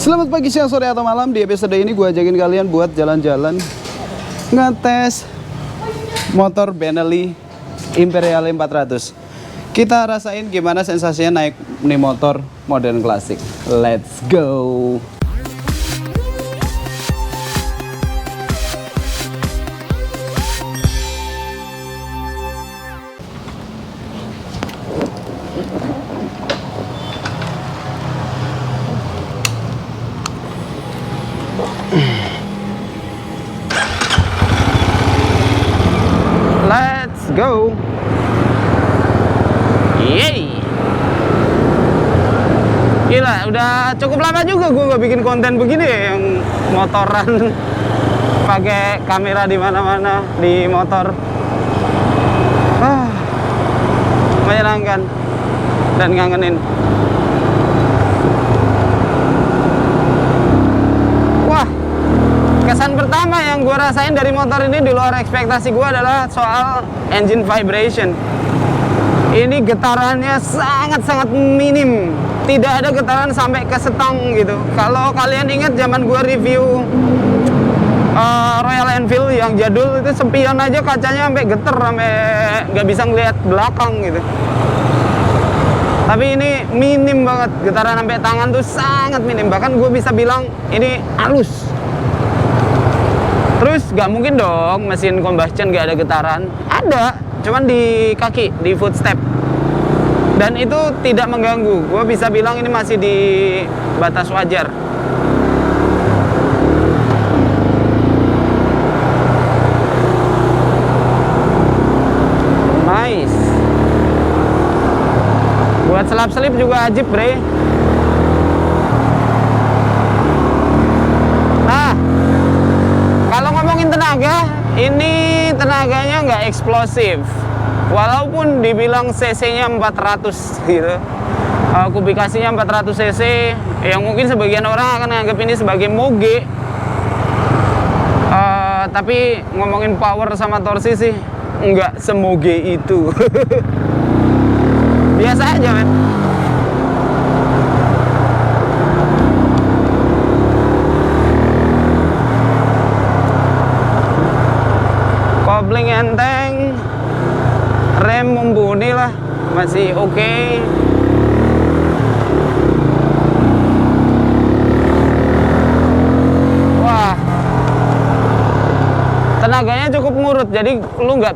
Selamat pagi, siang, sore, atau malam. Di episode ini gue ajakin kalian buat jalan-jalan ngetes motor Benelli Imperiale 400. Kita rasain gimana sensasinya naik nih motor modern klasik. Let's go. Let's go. Yeay. Gila, udah cukup lama juga gue gak bikin konten begini ya, yang motoran pakai kamera di mana-mana di motor. Menyenangkan dan ngangenin. Wah, kesan pertama yang gue rasain dari motor ini di luar ekspektasi gue adalah soal engine vibration. Ini getarannya sangat-sangat minim. Tidak ada getaran sampai ke setang gitu. Kalau kalian ingat zaman gue review Royal Enfield yang jadul itu, spion aja kacanya sampai geter, sampai nggak bisa ngeliat belakang gitu. Tapi ini minim banget, getaran sampai tangan tuh sangat minim. Bahkan gue bisa bilang ini halus. Terus nggak mungkin dong mesin combustion nggak ada getaran. Ada, cuman di kaki, di footstep. Dan itu tidak mengganggu. Gue bisa bilang ini masih di batas wajar. Nice. Buat selap-selip juga ajib, bre. Nah, kalau ngomongin tenaga, ini tenaganya nggak eksplosif. Walaupun dibilang cc-nya 400 gitu, kubikasinya 400 cc, yang mungkin sebagian orang akan menganggap ini sebagai moge. Tapi ngomongin power sama torsi sih nggak semoge itu. Biasa aja, men. Kopling enteng, rem mumpuni lah, masih oke. Wah, tenaganya cukup ngurut, jadi lu nggak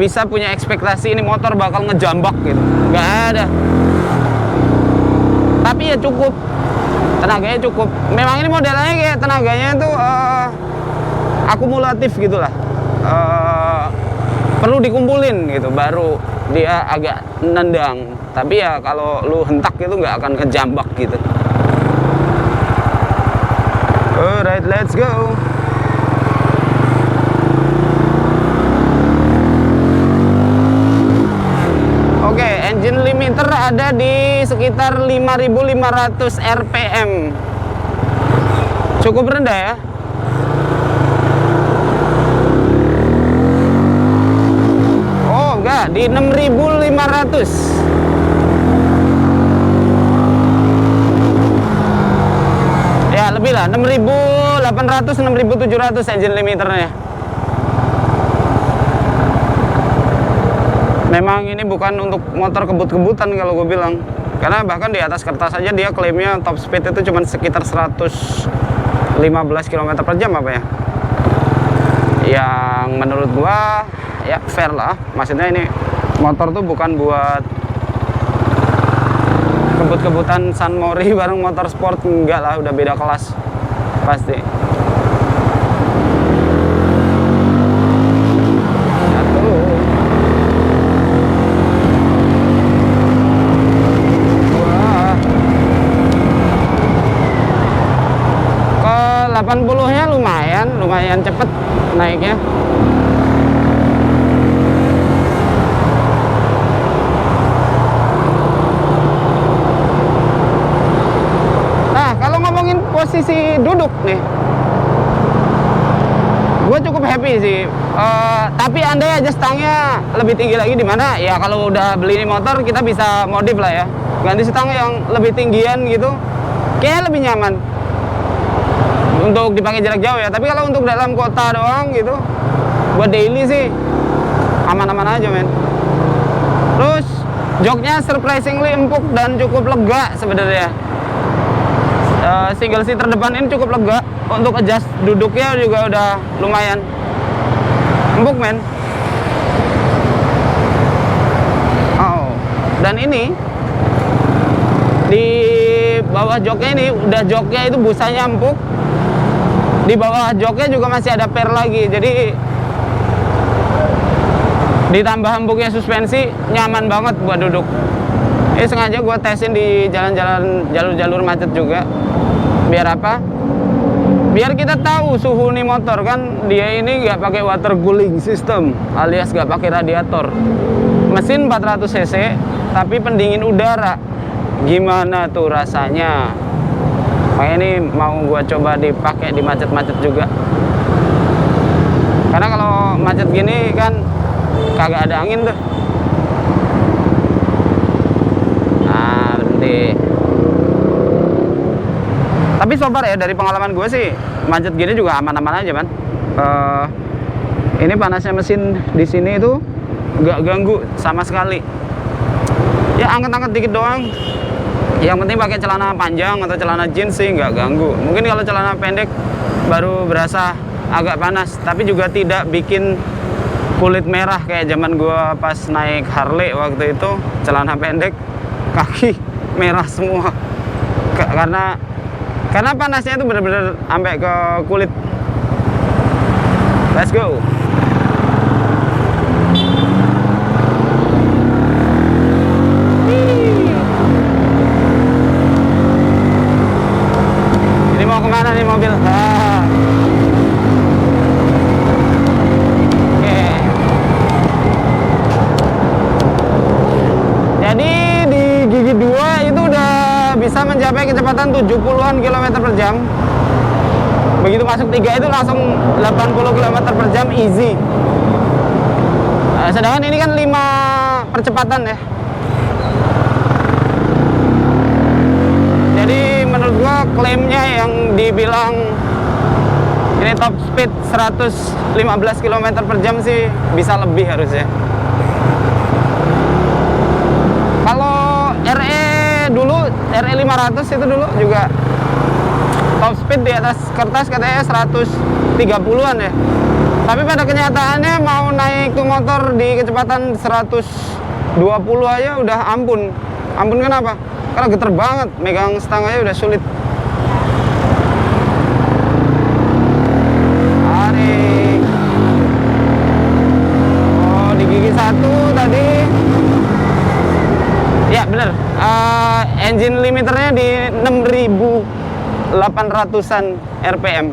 bisa punya ekspektasi ini motor bakal ngejambak gitu, nggak ada. Tapi ya cukup, tenaganya cukup. Memang ini modelnya kayak tenaganya tuh akumulatif gitulah. Perlu dikumpulin gitu baru dia agak nendang. Tapi ya kalau lu hentak itu nggak akan kejambak gitu. Alright, let's go. Oke, engine limiter ada di sekitar 5.500 rpm. Cukup rendah ya. Di 6.500. Ya lebih lah, 6.800 6.700 engine limiternya. Memang ini bukan untuk motor kebut-kebutan kalau gue bilang, karena bahkan di atas kertas aja dia klaimnya top speed itu cuma sekitar 115 km per jam apa ya. Yang menurut gua ya fair lah. Maksudnya ini motor tuh bukan buat kebut-kebutan San Mori bareng motor sport, enggak lah, udah beda kelas pasti. Ke 80-nya lumayan cepet naiknya. Posisi duduk nih, gue cukup happy sih. Tapi andai aja stangnya lebih tinggi lagi, di mana ya kalau udah beli ini motor kita bisa modif lah ya, ganti stang yang lebih tinggian gitu. kayak lebih nyaman untuk dipakai jarak jauh ya. Tapi kalau untuk dalam kota doang gitu, buat daily sih aman-aman aja men. Terus joknya surprisingly empuk dan cukup lega sebenarnya. Single seat terdepan ini cukup lega. Untuk adjust duduknya juga udah lumayan empuk men. Oh, dan ini di bawah joknya ini udah joknya itu busanya empuk. Di bawah joknya juga masih ada per lagi. Jadi ditambah empuknya suspensi, nyaman banget buat duduk. Ini sengaja gue tesin di jalan-jalan jalur-jalur macet juga. Biar apa? Biar kita tahu suhu nih motor kan. Dia ini nggak pakai water cooling system, alias nggak pakai radiator. Mesin 400 cc, tapi pendingin udara. Gimana tuh rasanya? Makanya ini mau gue coba dipakai di macet-macet juga. Karena kalau macet gini kan kagak ada angin tuh. Nah, berhenti. Tapi so far ya, dari pengalaman gue sih macet gini juga aman-aman aja man. Ini panasnya mesin di sini itu nggak ganggu sama sekali. Ya angkat-angkat dikit doang. Yang penting pakai celana panjang atau celana jeans sih nggak ganggu. Mungkin kalau celana pendek baru berasa agak panas, tapi juga tidak bikin kulit merah kayak zaman gua pas naik Harley waktu itu. Celana pendek, kaki merah semua karena panasnya itu bener-bener sampai ke kulit. Let's go. Ini mau kemana nih mobil? Oke. Jadi di gigi 2 itu udah bisa mencapai kecepatan 70-an km per jam. Begitu masuk 3 itu langsung 80 km per jam easy. Sedangkan ini kan 5 percepatan ya. Jadi menurut gua klaimnya yang dibilang ini top speed 115 km per jam sih bisa lebih harusnya. Kalau RE 500 itu dulu juga top speed di atas kertas katanya 130-an ya. Tapi pada kenyataannya mau naik tuh motor di kecepatan 120 aja udah ampun. Ampun kenapa? Karena geter banget, megang stangnya udah sulit. Tarik. Oh, di gigi 1 tadi. Ya bener, engine limiternya di 6.800an RPM.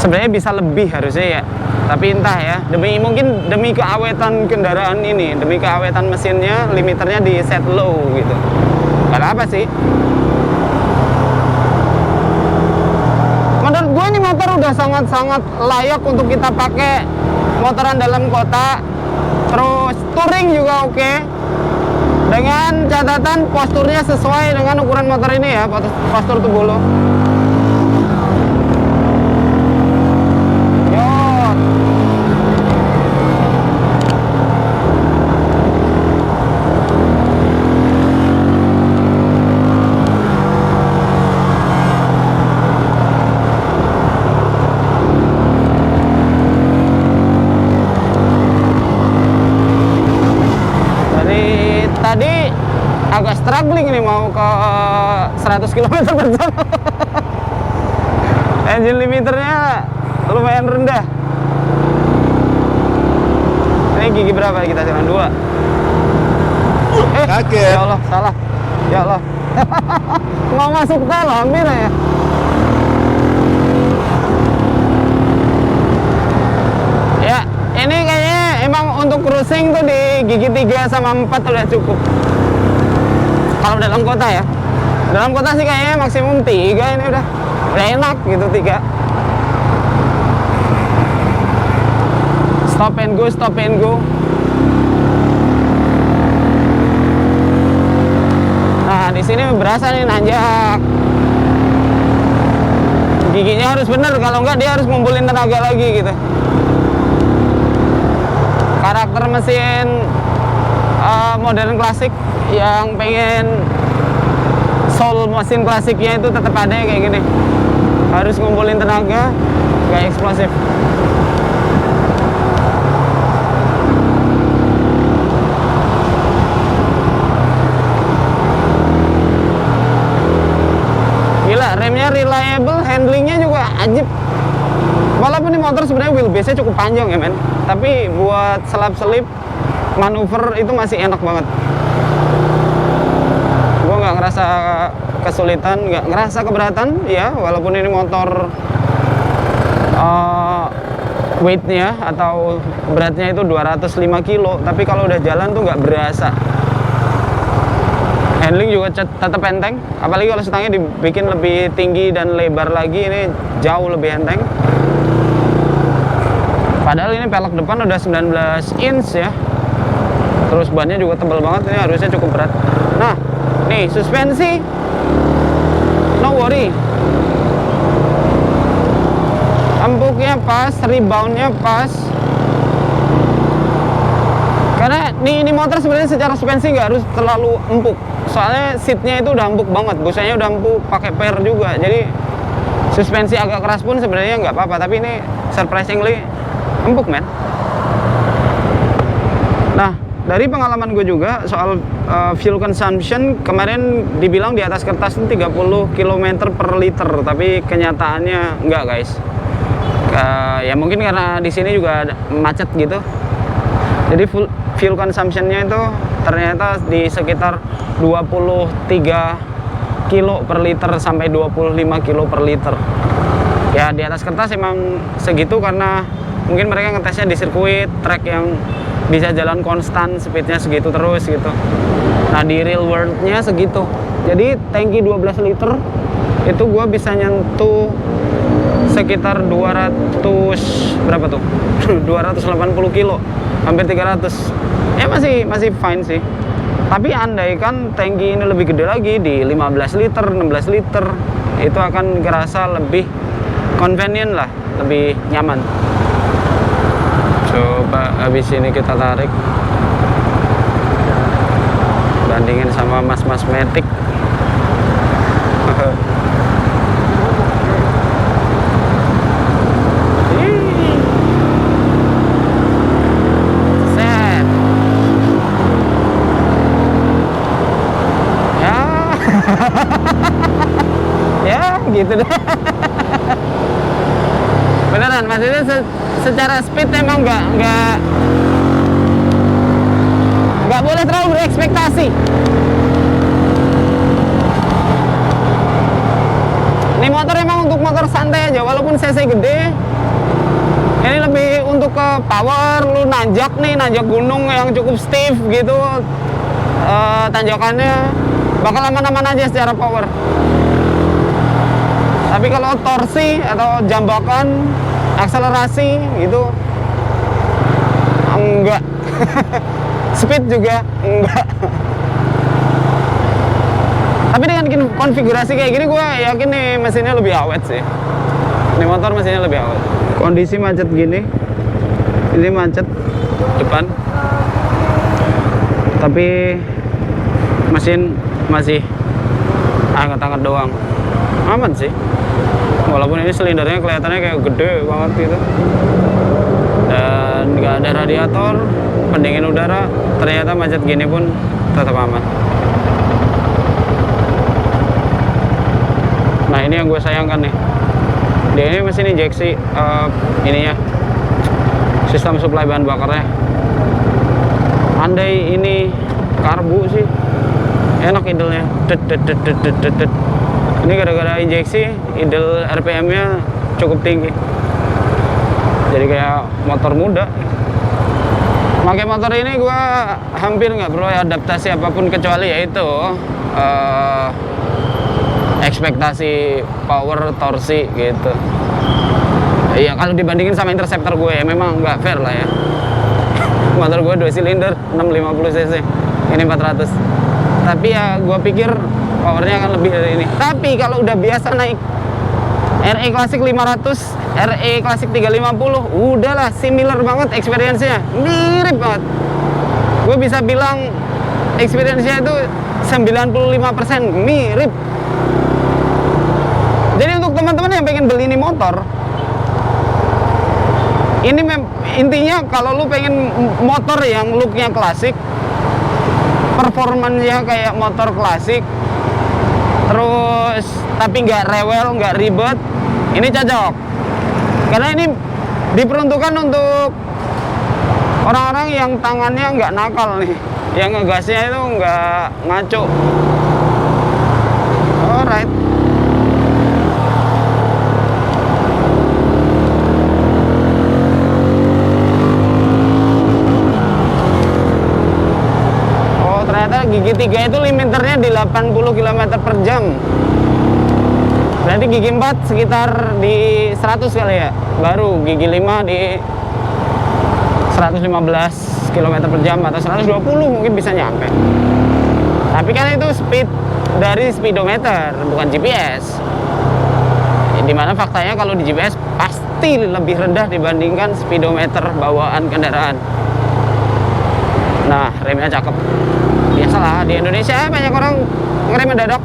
Sebenarnya bisa lebih harusnya ya, tapi entah ya, mungkin demi keawetan kendaraan ini, demi keawetan mesinnya, limiternya di set low gitu. Karena apa sih? Menurut gue ini motor udah sangat-sangat layak untuk kita pakai motoran dalam kota. Terus touring juga oke. Dengan catatan posturnya sesuai dengan ukuran motor ini ya, postur tubuh lo. Yot. Tadi agak struggling nih mau ke 100 km per jam. Engine limiternya lumayan rendah. Ini gigi berapa kita jalan 2? Kaget. Ya Allah, salah. Ya Allah. Mau masuk tol hampir ya. Ya, ini kayaknya emang untuk cruising tuh di gigi 3 sama 4 udah cukup. Kalau dalam kota ya. Dalam kota sih kayaknya maksimum 3 ini udah enak gitu 3. Stop and go, stop and go. Nah, di sini berasa nih nanjak. giginya harus bener, kalau enggak dia harus ngumpulin tenaga lagi gitu. Karakter mesin modern klasik yang pengen soul mesin klasiknya itu tetap ada kayak gini, harus ngumpulin tenaga, gak eksplosif. Gila, remnya reliable, handlingnya juga ajib. Walaupun ini motor sebenarnya wheelbase-nya cukup panjang ya men, tapi buat selap-selip manuver itu masih enak banget. Gue nggak ngerasa kesulitan, nggak ngerasa keberatan ya, walaupun ini motor weightnya atau beratnya itu 205 kilo, tapi kalau udah jalan tuh nggak berasa. Handling juga tetap enteng, apalagi kalau stangnya dibikin lebih tinggi dan lebar lagi, ini jauh lebih enteng. Padahal ini pelek depan udah 19 inch ya. Terus bannya juga tebal banget, ini harusnya cukup berat. Nah, nih suspensi, no worry. Empuknya pas, reboundnya pas. Karena ini motor sebenarnya secara suspensi nggak harus terlalu empuk. Soalnya seatnya itu udah empuk banget, busanya udah empuk, pakai per juga. Jadi suspensi agak keras pun sebenarnya nggak apa-apa. Tapi ini surprisingly empuk men. Nah, dari pengalaman gue juga soal fuel consumption, kemarin dibilang di atas kertas itu 30 km per liter, tapi kenyataannya enggak guys. Ya mungkin karena di sini juga macet gitu. Jadi fuel consumption-nya itu ternyata di sekitar 23 kilo per liter sampai 25 kilo per liter. Ya di atas kertas emang segitu karena mungkin mereka ngetesnya di sirkuit track yang bisa jalan konstan, speednya segitu terus gitu. Nah di real world-nya segitu. Jadi tangki 12 liter itu gua bisa nyentuh sekitar 200 berapa tuh? 280 kilo, hampir 300. Ya masih fine sih. Tapi andaikan tangki ini lebih gede lagi di 15 liter, 16 liter, itu akan kerasa lebih convenient lah, lebih nyaman. Coba habis ini kita tarik, bandingin sama mas-mas Matic. Set. Ya. Ya, gitu deh. Beneran, maksudnya secara speed emang nggak boleh terlalu berekspektasi. Ini motor emang untuk motor santai aja, walaupun cc gede. Ini lebih untuk ke power, lu nanjak gunung yang cukup stiff gitu, tanjakannya bakal aman-aman aja secara power. Tapi kalau torsi atau jambakan, akselerasi gitu enggak. Speed juga enggak. Tapi dengan konfigurasi kayak gini gue yakin nih mesinnya lebih awet sih. Ini motor mesinnya lebih awet. Kondisi macet gini, ini macet depan, tapi mesin masih angkat-angkat doang, aman sih. Walaupun ini silindernya kelihatannya kayak gede banget gitu, dan nggak ada radiator pendingin udara, ternyata macet gini pun tetap aman. Nah ini yang gue sayangkan nih, dia ini mesin injeksi ininya, sistem suplai bahan bakarnya. Andai ini karbu sih enak idle-nya. Ini gara-gara injeksi, idle RPM-nya cukup tinggi. Jadi kayak motor muda. Pakai motor ini gue hampir nggak perlu adaptasi apapun kecuali yaitu ekspektasi power, torsi gitu. Iya, kalau dibandingin sama Interceptor gue ya memang nggak fair lah ya. Motor gue 2 silinder 650 cc, ini 400. Tapi ya gue pikir powernya akan lebih dari ini. Tapi kalau udah biasa naik RE Classic 500, RE Classic 350, udahlah similar banget experience-nya, mirip banget. Gue bisa bilang experience-nya itu 95% mirip. Jadi untuk teman-teman yang pengen beli ini motor, ini intinya kalau lu pengen motor yang looknya klasik, performanya kayak motor klasik, terus tapi nggak rewel, nggak ribet, ini cocok. Karena ini diperuntukkan untuk orang-orang yang tangannya nggak nakal nih, yang ngegasnya itu nggak ngaco. Alright. Ternyata gigi 3 itu limiternya di 80 km per jam. Berarti gigi 4 sekitar di 100 kali ya. Baru gigi 5 di 115 km per jam atau 120 mungkin bisa nyampe. Tapi kan itu speed dari speedometer, bukan GPS. Dimana faktanya kalau di GPS pasti lebih rendah dibandingkan speedometer bawaan kendaraan. Nah, remnya cakep. Biasalah di Indonesia banyak orang ngerem mendadak.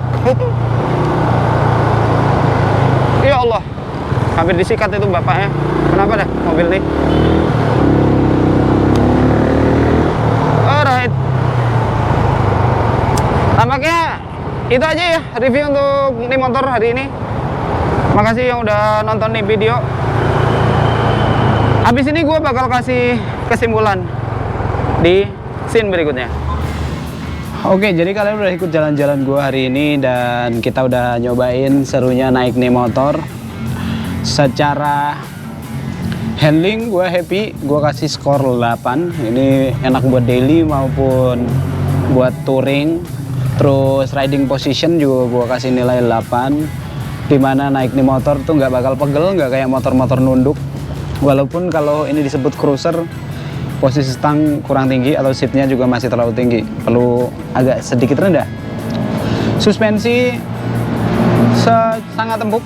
Ya Allah, hampir disikat itu bapaknya. Kenapa dah mobil nih? Alright. Tampaknya itu aja ya review untuk ini motor hari ini. Makasih yang udah nonton nih video. Habis ini gue bakal kasih kesimpulan di scene berikutnya. Oke, jadi kalian udah ikut jalan-jalan gue hari ini dan kita udah nyobain serunya naik nih motor. Secara handling gue happy, gue kasih skor 8. Ini enak buat daily maupun buat touring. Terus riding position juga gue kasih nilai 8. Dimana naik nih motor tuh nggak bakal pegel, nggak kayak motor-motor nunduk. Walaupun kalau ini disebut cruiser, posisi stang kurang tinggi atau seatnya juga masih terlalu tinggi, perlu agak sedikit rendah. Suspensi sangat empuk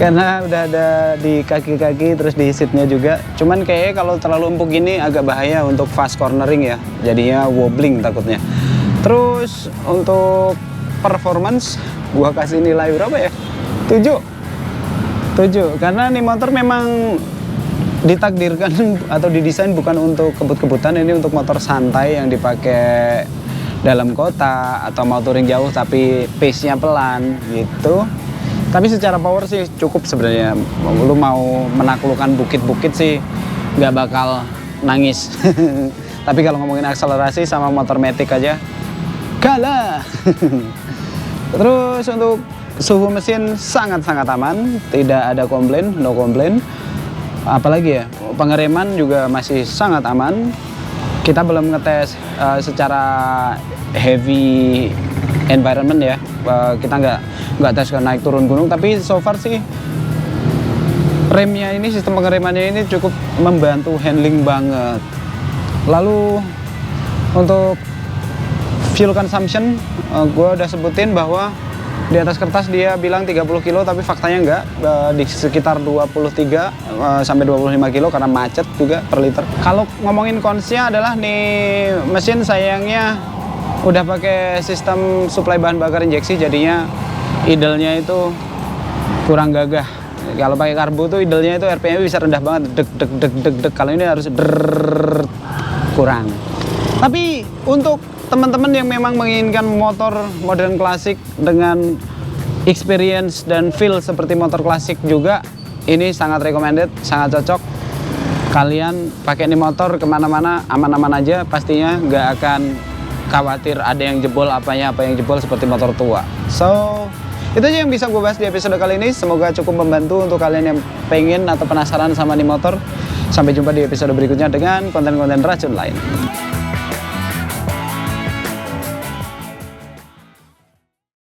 karena udah ada di kaki-kaki, terus di seatnya juga. Cuman kayaknya kalau terlalu empuk gini agak bahaya untuk fast cornering ya, jadinya wobbling takutnya. Terus untuk performance gua kasih nilai berapa ya? 7 karena nih motor memang ditakdirkan atau didesain bukan untuk kebut-kebutan. Ini untuk motor santai yang dipakai dalam kota atau mau touring jauh tapi pace-nya pelan gitu. Tapi secara power sih cukup sebenarnya. Lu mau menaklukkan bukit-bukit sih nggak bakal nangis. Tapi kalau ngomongin akselerasi sama motor Matic aja kalah. Terus untuk suhu mesin sangat-sangat aman, tidak ada komplain, no komplain. Apalagi ya, pengereman juga masih sangat aman. Kita belum ngetes secara heavy environment ya, kita nggak tes ke naik turun gunung, tapi so far sih remnya ini, sistem pengeremannya ini cukup membantu handling banget. Lalu untuk fuel consumption, gue udah sebutin bahwa di atas kertas dia bilang 30 kilo, tapi faktanya enggak, di sekitar 23 sampai 25 kilo karena macet juga per liter. Kalau ngomongin consnya adalah nih mesin sayangnya udah pakai sistem suplai bahan bakar injeksi, jadinya idle-nya itu kurang gagah. Kalau pakai karbo tuh idle-nya itu RPM bisa rendah banget, deg. Kalau ini harus kurang. Tapi untuk teman-teman yang memang menginginkan motor modern klasik dengan experience dan feel seperti motor klasik juga, ini sangat recommended, sangat cocok. Kalian pakai ini motor kemana-mana aman-aman aja, pastinya nggak akan khawatir ada yang jebol apa yang jebol seperti motor tua. So itu aja yang bisa gue bahas di episode kali ini. Semoga cukup membantu untuk kalian yang pengen atau penasaran sama ini motor. Sampai jumpa di episode berikutnya dengan konten-konten racun lain.